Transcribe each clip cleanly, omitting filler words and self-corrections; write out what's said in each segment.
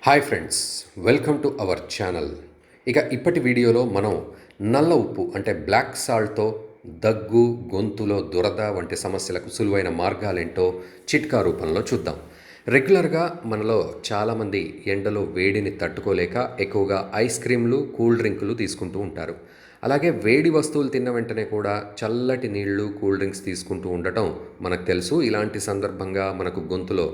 Hi friends, welcome to our channel. ఇప్పటి వీడియోలో మనం నల్ల ఉప్పు అంటే బ్లాక్ సాల్ట్తో దగ్గు, గొంతులో దురద వంటి సమస్యలకు సులువైన మార్గాలేంటో చిట్కా రూపంలో చూద్దాం. రెగ్యులర్గా మనలో చాలామంది ఎండలో వేడిని తట్టుకోలేక ఎక్కువగా ఐస్ క్రీమ్లు, కూల్ డ్రింకులు తీసుకుంటూ ఉంటారు. అలాగే వేడి వస్తువులు తిన్న వెంటనే కూడా చల్లటి నీళ్లు, కూల్ డ్రింక్స్ తీసుకుంటూ ఉండటం మనకు తెలుసు. ఇలాంటి సందర్భంగా మనకు గొంతులో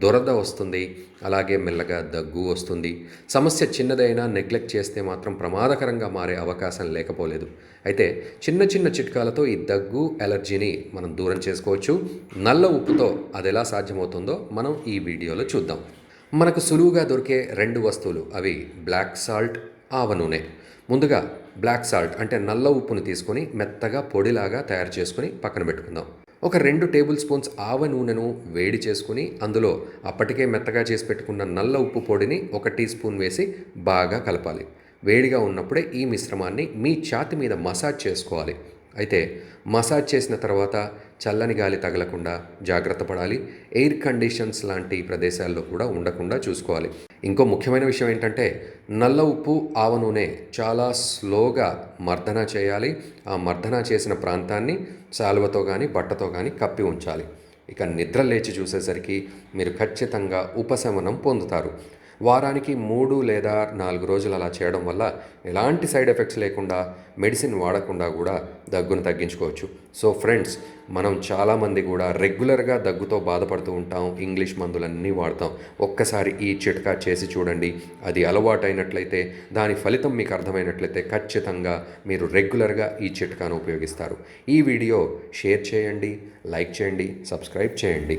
దురద వస్తుంది, అలాగే మెల్లగా దగ్గు వస్తుంది. సమస్య చిన్నదైనా నెగ్లెక్ట్ చేస్తే మాత్రం ప్రమాదకరంగా మారే అవకాశం లేకపోలేదు. అయితే చిన్న చిన్న చిట్కాలతో ఈ దగ్గు, అలర్జీని మనం దూరం చేసుకోవచ్చు. నల్ల ఉప్పుతో అది ఎలా సాధ్యమవుతుందో మనం ఈ వీడియోలో చూద్దాం. మనకు సులువుగా దొరికే రెండు వస్తువులు, అవి బ్లాక్ సాల్ట్, ఆవ నూనె. ముందుగా బ్లాక్ సాల్ట్ అంటే నల్ల ఉప్పును తీసుకొని మెత్తగా పొడిలాగా తయారు చేసుకొని పక్కన పెట్టుకుందాం. ఒక 2 టేబుల్ స్పూన్స్ ఆవ నూనెను వేడి చేసుకుని అందులో అప్పటికే మెత్తగా చేసి పెట్టుకున్న నల్ల ఉప్పు పొడిని 1 టీ స్పూన్ వేసి బాగా కలపాలి. వేడిగా ఉన్నప్పుడే ఈ మిశ్రమాన్ని మీ ఛాతీ మీద మసాజ్ చేసుకోవాలి. అయితే మసాజ్ చేసిన తర్వాత చల్లని గాలి తగలకుండా జాగ్రత్త పడాలి. ఎయిర్ కండిషన్స్ లాంటి ప్రదేశాల్లో కూడా ఉండకుండా చూసుకోవాలి. ఇంకో ముఖ్యమైన విషయం ఏంటంటే, నల్ల ఉప్పు, ఆవ నూనె చాలా స్లోగా మర్దన చేయాలి. ఆ మర్దన చేసిన ప్రాంతాన్ని శాలువతో కానీ బట్టతో కానీ కప్పి ఉంచాలి. నిద్ర లేచి చూసేసరికి మీరు ఖచ్చితంగా ఉపశమనం పొందుతారు. వారానికి 3 లేదా 4 రోజులు అలా చేయడం వల్ల ఎలాంటి సైడ్ ఎఫెక్ట్స్ లేకుండా, మెడిసిన్ వాడకుండా కూడా దగ్గును తగ్గించుకోవచ్చు. సో ఫ్రెండ్స్, మనం చాలామంది కూడా రెగ్యులర్గా దగ్గుతో బాధపడుతూ ఉంటాం, ఇంగ్లీష్ మందులన్నీ వాడతాం. ఒక్కసారి ఈ చిట్కా చేసి చూడండి. అది అలవాటైనట్లయితే, దాని ఫలితం మీకు అర్థమైనట్లయితే ఖచ్చితంగా మీరు రెగ్యులర్గా ఈ చిట్కాను ఉపయోగిస్తారు. ఈ వీడియో షేర్ చేయండి, లైక్ చేయండి, సబ్స్క్రైబ్ చేయండి.